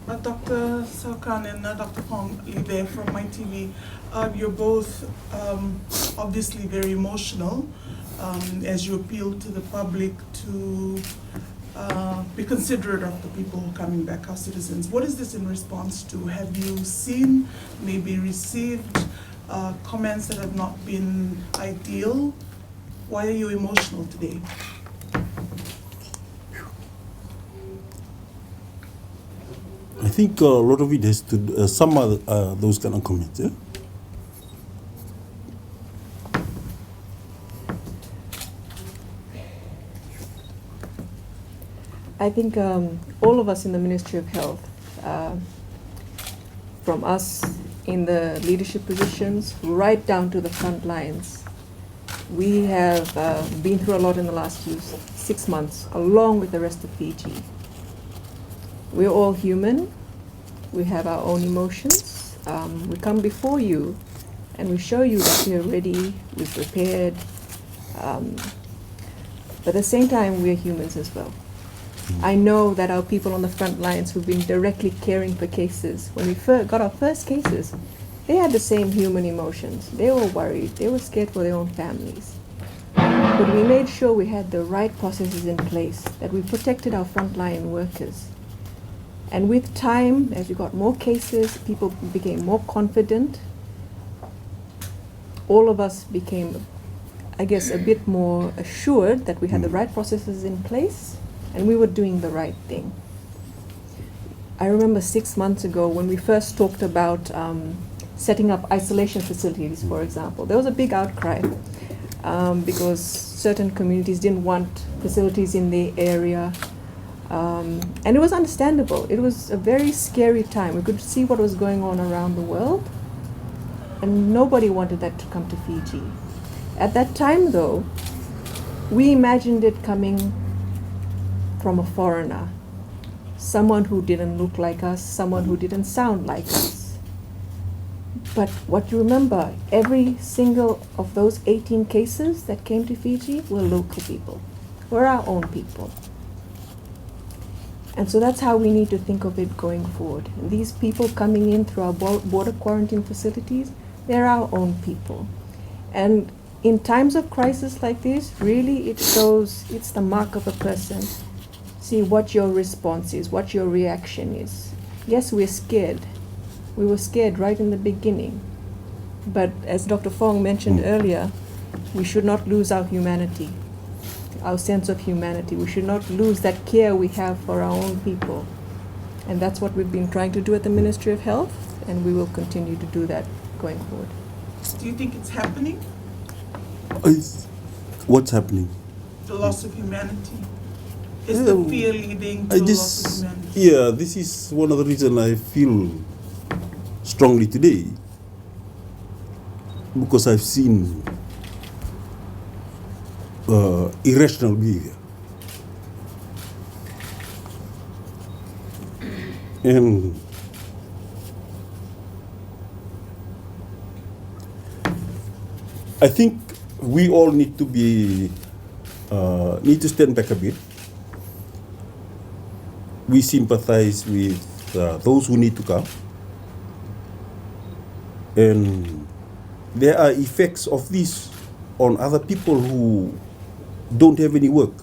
Dr. Sahukhan and Dr. Fong there from my TV, you're both obviously very emotional as you appeal to the public to be considerate of the people who are coming back, our citizens. What is this in response to? Have you seen, maybe received comments that have not been ideal? Why are you emotional today? I think a lot of it has to some are those kind of comments. Yeah? I think all of us in the Ministry of Health, from us in the leadership positions right down to the front lines, we have been through a lot in the last 6 months, along with the rest of Fiji. We're all human. We have our own emotions. We come before you and we show you that we're ready, we're prepared. But at the same time, we're humans as well. I know that our people on the front lines who've been directly caring for cases, when we got our first cases, they had the same human emotions. They were worried. They were scared for their own families. But we made sure we had the right processes in place, that we protected our frontline workers. And with time, as we got more cases, people became more confident. All of us became, I guess, a bit more assured that we had the right processes in place and we were doing the right thing. I remember 6 months ago when we first talked about setting up isolation facilities, for example. There was a big outcry because certain communities didn't want facilities in the area. And it was understandable. It was a very scary time. We could see what was going on around the world, and nobody wanted that to come to Fiji. At that time, though, we imagined it coming from a foreigner, someone who didn't look like us, someone who didn't sound like us. But what you remember, every single of those 18 cases that came to Fiji were local people, were our own people. And so that's how we need to think of it going forward. And these people coming in through our border quarantine facilities, they're our own people. And in times of crisis like this, really it shows, it's the mark of a person. See what your response is, what your reaction is. Yes, we're scared. We were scared right in the beginning. But as Dr. Fong mentioned earlier, we should not lose our humanity, our sense of humanity. We should not lose that care we have for our own people. And that's what we've been trying to do at the Ministry of Health, and we will continue to do that going forward. Do you think it's happening? What's happening? The loss of humanity. Is the fear leading to loss of humanity? Yeah, this is one of the reasons I feel strongly today, because I've seen irrational behavior. And I think we all need to stand back a bit. We sympathize with those who need to come. And there are effects of this on other people who don't have any work,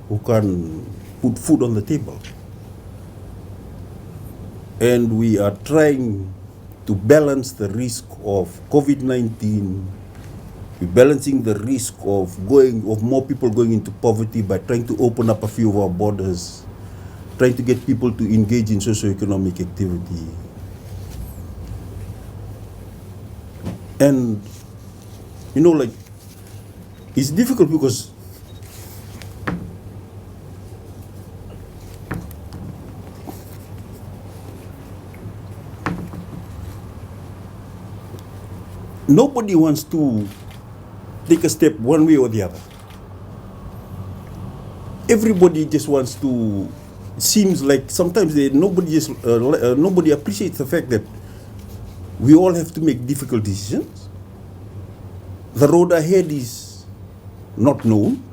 who can put food on the table. And we are trying to balance the risk of COVID-19. We're balancing the risk of more people going into poverty by trying to open up a few of our borders, trying to get people to engage in socio-economic activity. And, it's difficult because nobody wants to take a step one way or the other. Everybody just wants to. It seems like sometimes nobody appreciates the fact that we all have to make difficult decisions. The road ahead is not known,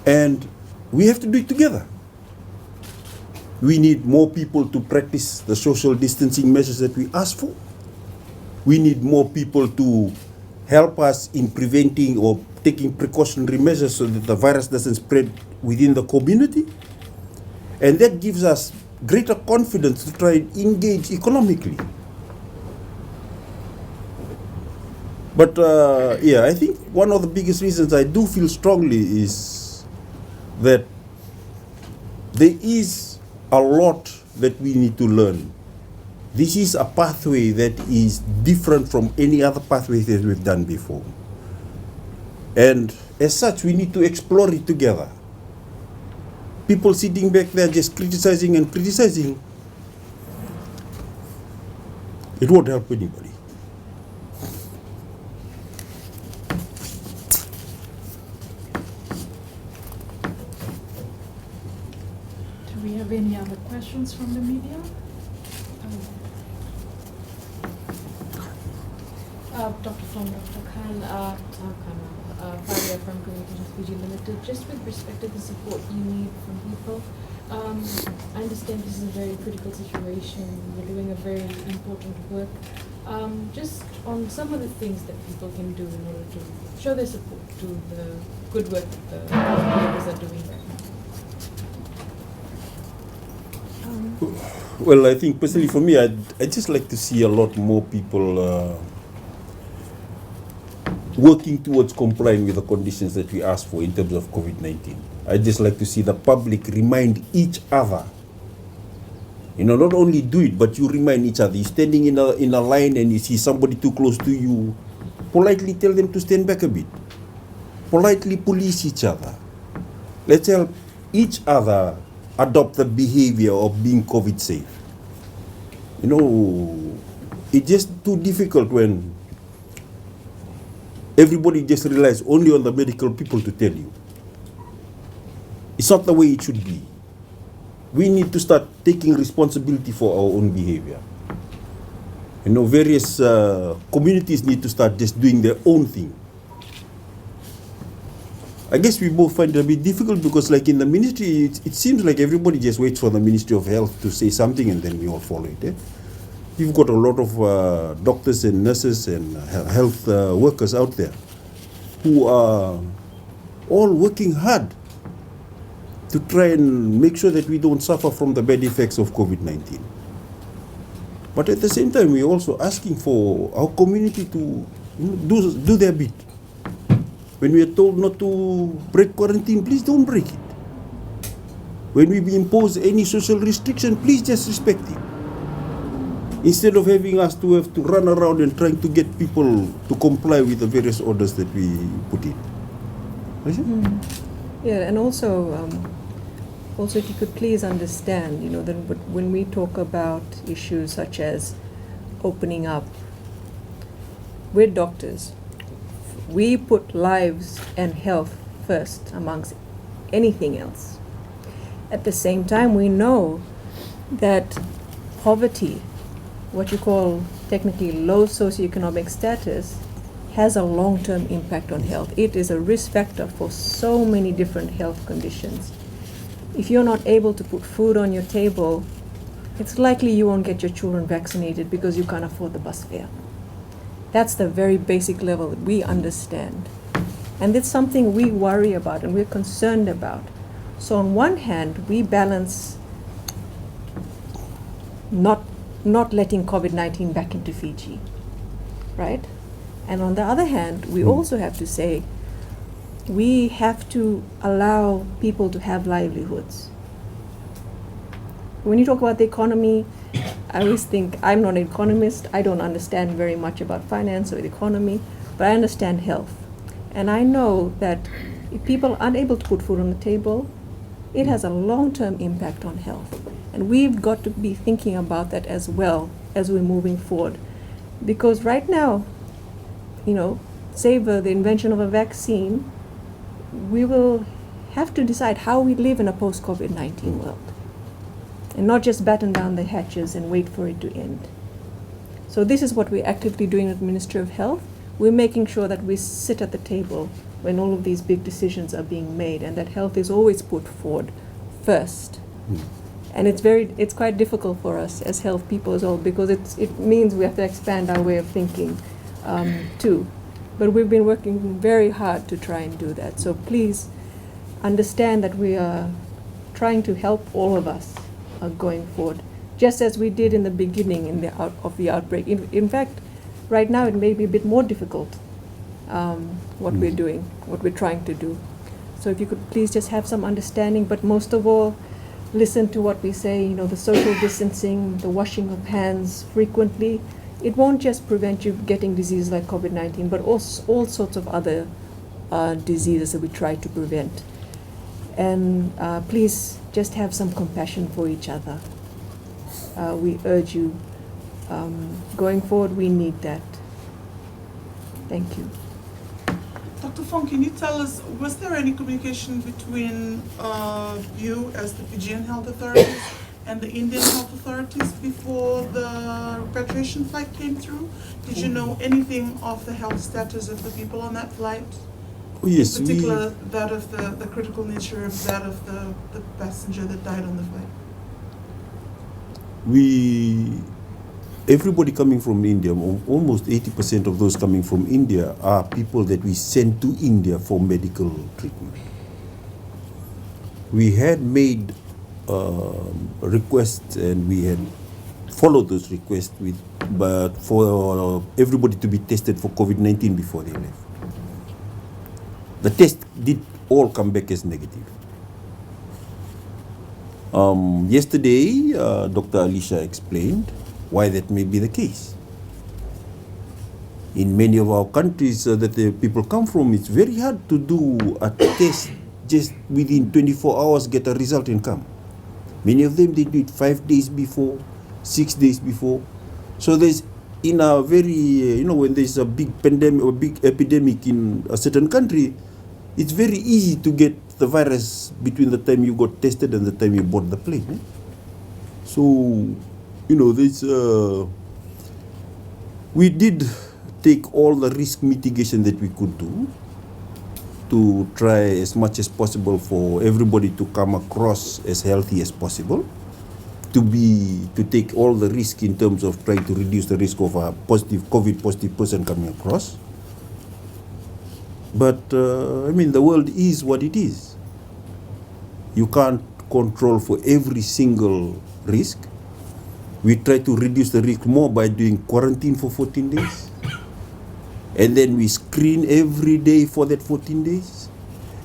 and we have to do it together. We need more people to practice the social distancing measures that we ask for. We need more people to help us in preventing or taking precautionary measures so that the virus doesn't spread within the community. And that gives us greater confidence to try and engage economically. But yeah, I think one of the biggest reasons I do feel strongly is that there is a lot that we need to learn. This is a pathway that is different from any other pathway that we've done before. And as such, we need to explore it together. People sitting back there just criticizing and criticizing, it won't help anybody. Do we have any other questions from the media? Dr. Fong, Dr. Khan, Faria from Communications Fiji Limited. Just with respect to the support you need from people, I understand this is a very critical situation. You're doing a very important work. Just on some of the things that people can do in order to show their support to the good work that the volunteers are doing right now. Well, I think personally for me, I'd just like to see a lot more people working towards complying with the conditions that we ask for in terms of COVID-19. I'd just like to see the public remind each other. You know, not only do it, but you remind each other. You're standing in a line and you see somebody too close to you, politely tell them to stand back a bit. Politely police each other. Let's help each other adopt the behavior of being COVID safe. You know, it's just too difficult when everybody just relies only on the medical people to tell you. It's not the way it should be. We need to start taking responsibility for our own behavior. You know, various communities need to start just doing their own thing. I guess we both find it a bit difficult because like in the ministry, it seems like everybody just waits for the Ministry of Health to say something and then we all follow it. Eh? You've got a lot of doctors and nurses and health workers out there who are all working hard to try and make sure that we don't suffer from the bad effects of COVID-19. But at the same time, we're also asking for our community to do their bit. When we are told not to break quarantine, please don't break it. When we impose any social restriction, please just respect it. Instead of having us to have to run around and trying to get people to comply with the various orders that we put in. Yeah, and also if you could please understand, you know, that when we talk about issues such as opening up, we're doctors. We put lives and health first amongst anything else. At the same time, we know that poverty, what you call technically low socioeconomic status, has a long-term impact on health. It is a risk factor for so many different health conditions. If you're not able to put food on your table, it's likely you won't get your children vaccinated because you can't afford the bus fare. That's the very basic level that we understand. And it's something we worry about and we're concerned about. So on one hand, we balance not letting COVID-19 back into Fiji, right? And on the other hand, we also have to say, we have to allow people to have livelihoods. When you talk about the economy, I always think, I'm not an economist, I don't understand very much about finance or the economy, but I understand health. And I know that if people are unable to put food on the table, it has a long-term impact on health. And we've got to be thinking about that as well as we're moving forward. Because right now, you know, save the invention of a vaccine, we will have to decide how we live in a post-COVID-19 world. And not just batten down the hatches and wait for it to end. So this is what we're actively doing at the Ministry of Health. We're making sure that we sit at the table when all of these big decisions are being made and that health is always put forward first. And it's quite difficult for us as health people as well, because it means we have to expand our way of thinking too. But we've been working very hard to try and do that. So please understand that we are trying to help all of us going forward, just as we did in the beginning of the outbreak. In fact, right now it may be a bit more difficult what we're doing, what we're trying to do. So if you could please just have some understanding, but most of all, listen to what we say, the social distancing, the washing of hands frequently. It won't just prevent you getting diseases like COVID-19, but also all sorts of other diseases that we try to prevent. And please just have some compassion for each other. We urge you. Going forward, we need that. Thank you. Dr. Fong, can you tell us, was there any communication between you as the Fijian health authorities and the Indian health authorities before the repatriation flight came through? Did you know anything of the health status of the people on that flight? Oh, yes, in particular, that of the critical nature of that of the passenger that died on the flight? Everybody coming from India, almost 80% of those coming from India are people that we sent to India for medical treatment. We had made requests and we had followed those requests but for everybody to be tested for COVID-19 before they left. The test did all come back as negative. Yesterday, Dr. Aalisha explained why that may be the case. In many of our countries that the people come from, it's very hard to do a test just within 24 hours, get a result and come. Many of them, they do it 5 days before, 6 days before. So there's, in a very, when there's a big pandemic or big epidemic in a certain country, it's very easy to get the virus between the time you got tested and the time you board the plane. Eh? So, we did take all the risk mitigation that we could do to try as much as possible for everybody to come across as healthy as possible, to take all the risk in terms of trying to reduce the risk of a COVID positive person coming across. But, the world is what it is. You can't control for every single risk. We try to reduce the risk more by doing quarantine for 14 days. And then we screen every day for that 14 days.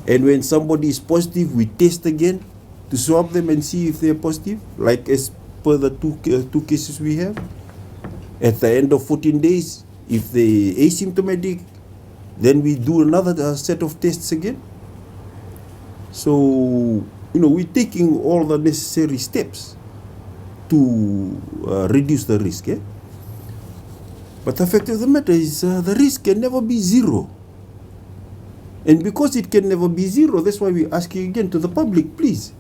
And when somebody is positive, we test again to swab them and see if they are positive, like as per the two cases we have. At the end of 14 days, if they are asymptomatic, then we do another set of tests again. So, we're taking all the necessary steps to reduce the risk. Eh? But the fact of the matter is the risk can never be zero. And because it can never be zero, that's why we're asking again to the public, please,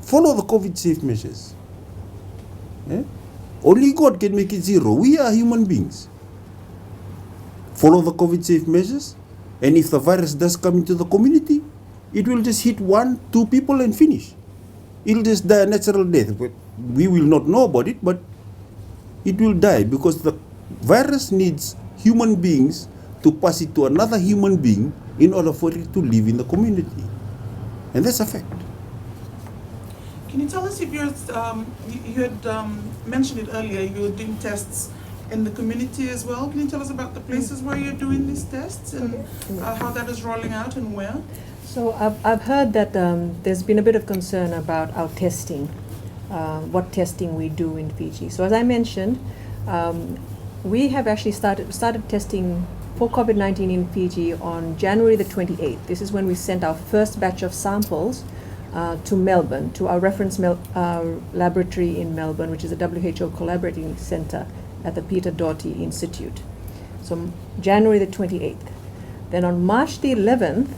follow the COVID safe measures. Eh? Only God can make it zero. We are human beings. Follow the COVID safe measures, and if the virus does come into the community, it will just hit 1, 2 people and finish. It'll just die a natural death. We will not know about it, but it will die because the virus needs human beings to pass it to another human being in order for it to live in the community. And that's a fact. Can you tell us if you had mentioned it earlier, you were doing tests in the community as well? Can you tell us about the places where you're doing these tests and how that is rolling out and where? So I've heard that there's been a bit of concern about our testing, what testing we do in Fiji. So as I mentioned, we have actually started testing for COVID-19 in Fiji on January the 28th. This is when we sent our first batch of samples to Melbourne, to our reference laboratory in Melbourne, which is a WHO collaborating center at the Peter Doherty Institute. So January the 28th. Then on March the 11th,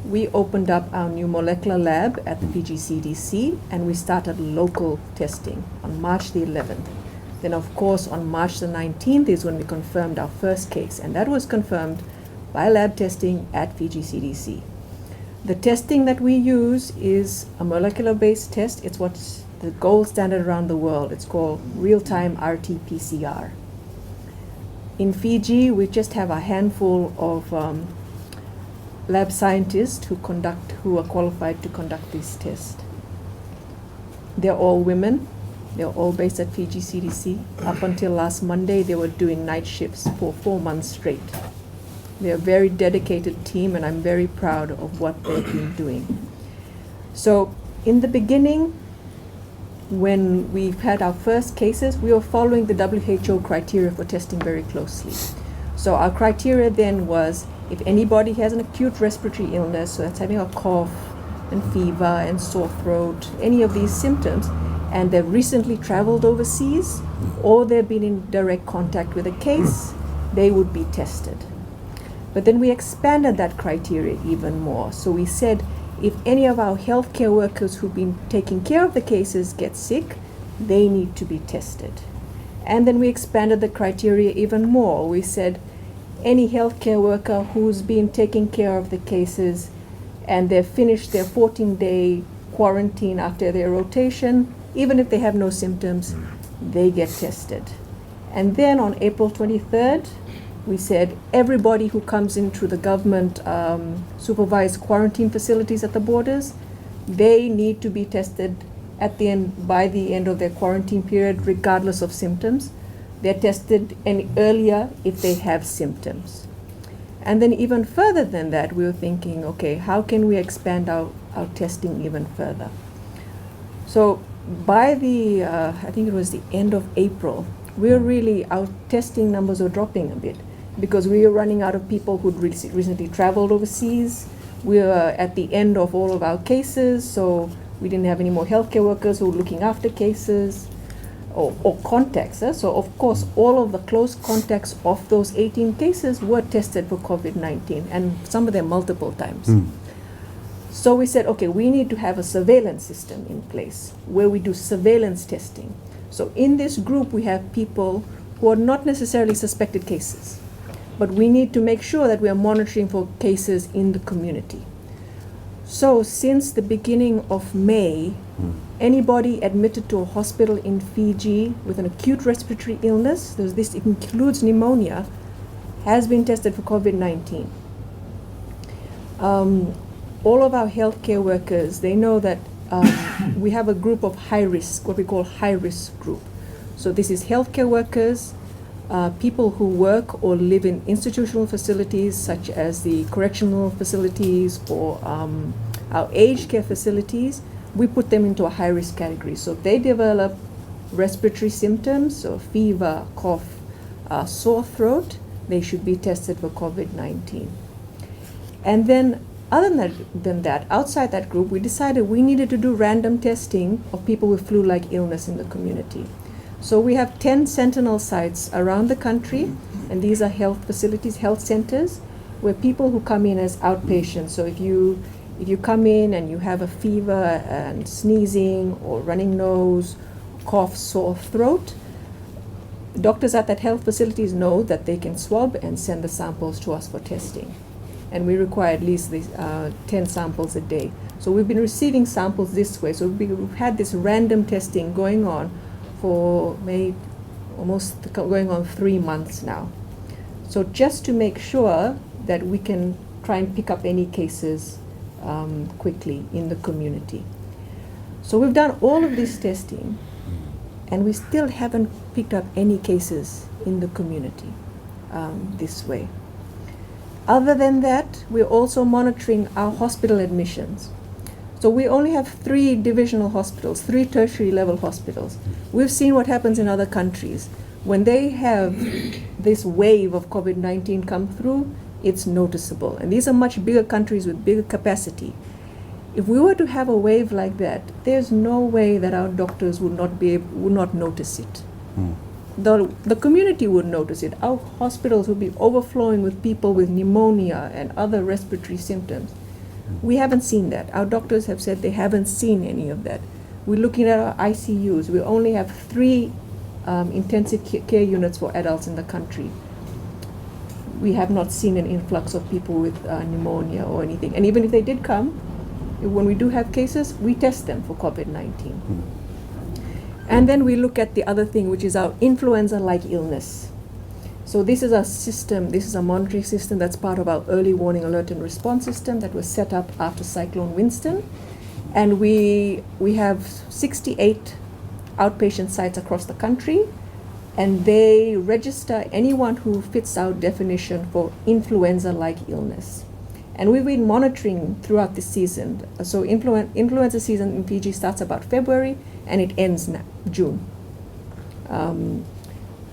we opened up our new molecular lab at the PG CDC and we started local testing on March the 11th. Then of course on March the 19th is when we confirmed our first case, and that was confirmed by lab testing at Fiji CDC. The testing that we use is a molecular-based test. It's what's the gold standard around the world. It's called real-time RT-PCR. In Fiji, we just have a handful of lab scientists who are qualified to conduct this test. They're all women. They're all based at Fiji CDC. Up until last Monday, they were doing night shifts for 4 months straight. They're a very dedicated team, and I'm very proud of what they've been doing. So in the beginning, when we've had our first cases, we were following the WHO criteria for testing very closely. So our criteria then was, if anybody has an acute respiratory illness, so that's having a cough and fever and sore throat, any of these symptoms, and they've recently traveled overseas, or they've been in direct contact with a case, they would be tested. But then we expanded that criteria even more. So we said, if any of our healthcare workers who've been taking care of the cases get sick, they need to be tested. And then we expanded the criteria even more. We said, any healthcare worker who's been taking care of the cases and they've finished their 14-day quarantine after their rotation, even if they have no symptoms, they get tested. And then on April 23rd, we said everybody who comes into the government supervised quarantine facilities at the borders, they need to be tested by the end of their quarantine period, regardless of symptoms. They're tested any earlier if they have symptoms. And then even further than that, we were thinking, okay, how can we expand our testing even further? So by I think it was the end of April, our testing numbers were dropping a bit, because we were running out of people who'd recently traveled overseas. We were at the end of all of our cases, so we didn't have any more healthcare workers who were looking after cases or contacts. So of course, all of the close contacts of those 18 cases were tested for COVID-19, and some of them multiple times. So we said, okay, we need to have a surveillance system in place where we do surveillance testing. So in this group, we have people who are not necessarily suspected cases, but we need to make sure that we are monitoring for cases in the community. So since the beginning of May, anybody admitted to a hospital in Fiji with an acute respiratory illness, this includes pneumonia, has been tested for COVID-19. All of our healthcare workers, they know that we have a group of high risk, what we call high risk group. So this is healthcare workers, people who work or live in institutional facilities such as the correctional facilities or our aged care facilities. We put them into a high risk category. So if they develop respiratory symptoms, so fever, cough, sore throat, they should be tested for COVID-19. And then other than that, outside that group, we decided we needed to do random testing of people with flu-like illness in the community. So we have 10 sentinel sites around the country, and these are health facilities, health centers, where people who come in as outpatients. So if you come in and you have a fever and sneezing or running nose, cough, sore throat, doctors at that health facilities know that they can swab and send the samples to us for testing. And we require at least 10 samples a day. So we've been receiving samples this way. So we've had this random testing going on for maybe almost going on 3 months now. So just to make sure that we can try and pick up any cases quickly in the community. So we've done all of this testing, and we still haven't picked up any cases in the community this way. Other than that, we're also monitoring our hospital admissions. So we only have 3 divisional hospitals, 3 tertiary level hospitals. We've seen what happens in other countries. When they have this wave of COVID-19 come through, it's noticeable. And these are much bigger countries with bigger capacity. If we were to have a wave like that, there's no way that our doctors would not notice it. The community would notice it. Our hospitals would be overflowing with people with pneumonia and other respiratory symptoms. We haven't seen that. Our doctors have said they haven't seen any of that. We're looking at our ICUs. We only have 3 intensive care units for adults in the country. we have not seen an influx of people with pneumonia or anything. And even if they did come, when we do have cases, we test them for COVID-19. And then we look at the other thing, which is our influenza-like illness. So this is a system, this is a monitoring system that's part of our early warning alert and response system that was set up after Cyclone Winston. And we have 68 outpatient sites across the country, and they register anyone who fits our definition for influenza-like illness. And we've been monitoring throughout the season. So influenza season in Fiji starts about February and it ends now, June.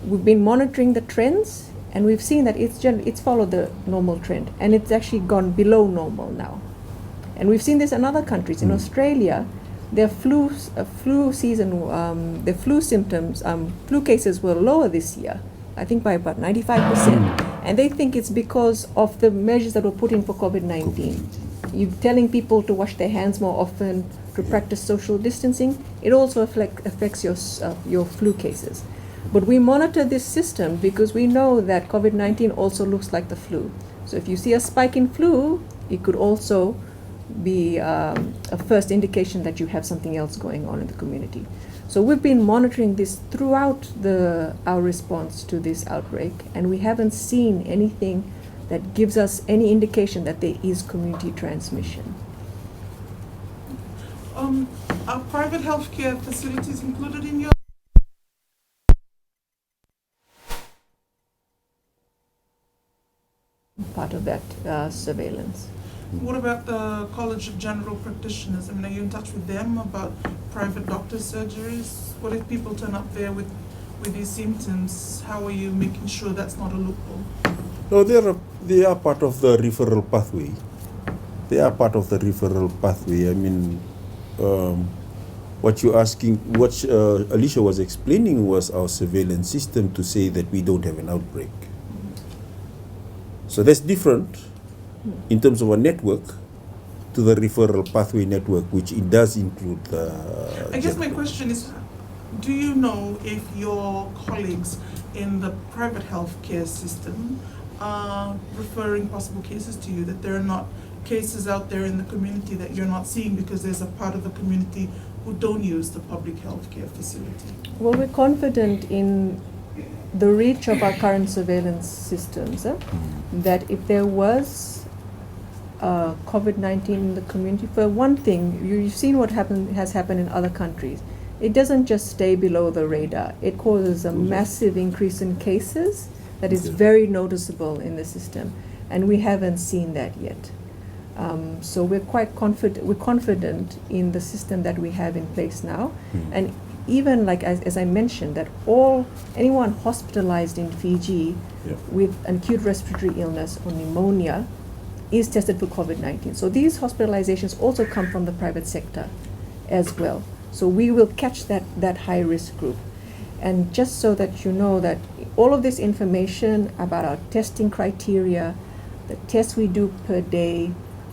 We've been monitoring the trends, and we've seen that it's followed the normal trend, and it's actually gone below normal now. And we've seen this in other countries. In Australia, their flu season, their flu symptoms, flu cases were lower this year, I think by about 95%. And they think it's because of the measures that were put in for COVID-19. You're telling people to wash their hands more often, to practice social distancing. It also affects your flu cases. But we monitor this system because we know that COVID-19 also looks like the flu. So if you see a spike in flu, it could also be a first indication that you have something else going on in the community. So we've been monitoring this throughout our response to this outbreak, and we haven't seen anything that gives us any indication that there is community transmission. Are private healthcare facilities included in your? Part of that surveillance. What about the College of General Practitioners? I mean, are you in touch with them about private doctor surgeries? What if people turn up there with these symptoms? How are you making sure that's not a loophole? No, they are part of the referral pathway. They are part of the referral pathway. I mean, what you're asking, what Aalisha was explaining was our surveillance system to say that we don't have an outbreak. So that's different in terms of a network to the referral pathway network, which it does include the... I guess my question is, do you know if your colleagues in the private healthcare system are referring possible cases to you, that there are not cases out there in the community that you're not seeing because there's a part of the community who don't use the public healthcare facility? Well, we're confident in the reach of our current surveillance systems, that if there was COVID-19 in the community, for one thing, you've seen what has happened in other countries. It doesn't just stay below the radar. It causes a massive increase in cases that is very noticeable in the system, and we haven't seen that yet. So we're quite confident. We're confident in the system that we have in place now, and even like as I mentioned, that anyone hospitalized in Fiji with an acute respiratory illness or pneumonia is tested for COVID-19. So these hospitalizations also come from the private sector as well. So we will catch that high risk group. And just so that you know that all of this information about our testing criteria, the tests we do per day,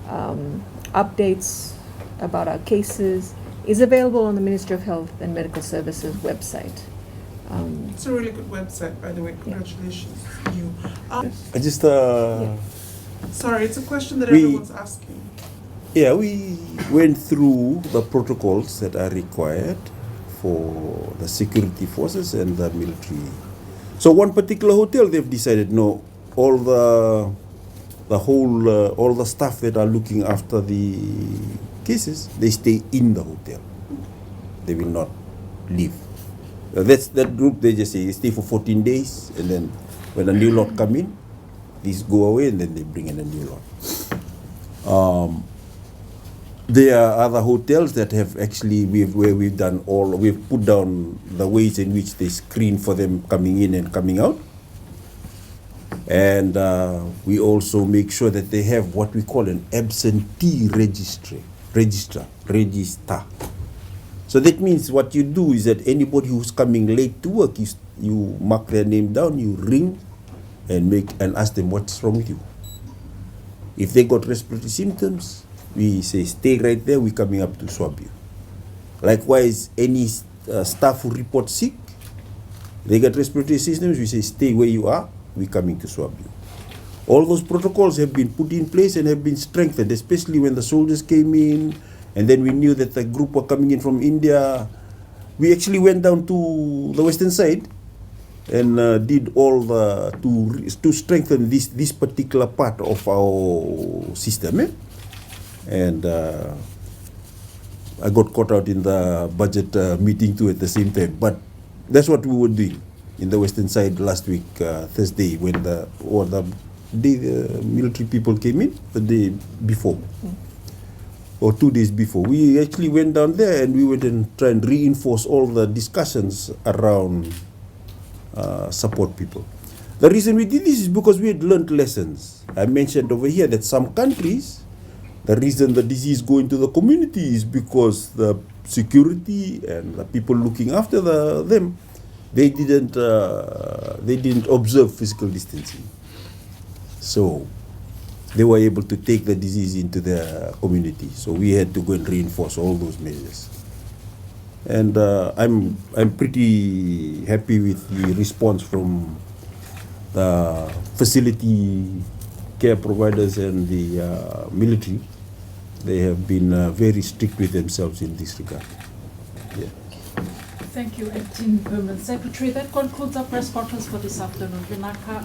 updates about our cases, is available on the Ministry of Health and Medical Services website. It's a really good website, by the way. Congratulations to you. I just... Sorry, it's a question that everyone's asking. Yeah, we went through the protocols that are required for the security forces and the military. So one particular hotel, they've decided, no, all the staff that are looking after the cases, they stay in the hotel. They will not leave. That's that group. They just say stay for 14 days, and then when a new lot come in, these go away, and then they bring in a new lot. There are other hotels that have actually we've put down the ways in which they screen for them coming in and coming out, and we also make sure that they have what we call an absentee register. So that means what you do is that anybody who's coming late to work, you mark their name down, you ring, and ask them what's wrong with you. If they got respiratory symptoms, we say stay right there, we're coming up to swab you. Likewise, any staff who report sick, they got respiratory symptoms, we say stay where you are, we're coming to swab you. All those protocols have been put in place and have been strengthened, especially when the soldiers came in, and then we knew that the group were coming in from India. We actually went down to the western side and did all the to strengthen this particular part of our system. And I got caught out in the budget meeting too at the same time. But that's what we were doing in the western side last week, Thursday, when the military people came in, the day before. Or 2 days before. We actually went down there and we went and try and reinforce all the discussions around support people. The reason we did this is because we had learned lessons. I mentioned over here that some countries, the reason the disease go into the community is because the security and the people looking after them, they didn't observe physical distancing. So they were able to take the disease into their community. So we had to go and reinforce all those measures. And I'm pretty happy with the response from the facility care providers and the military. They have been very strict with themselves in this regard. Yeah. Thank you, Acting Permanent Secretary. That concludes our press conference for this afternoon. Vinaka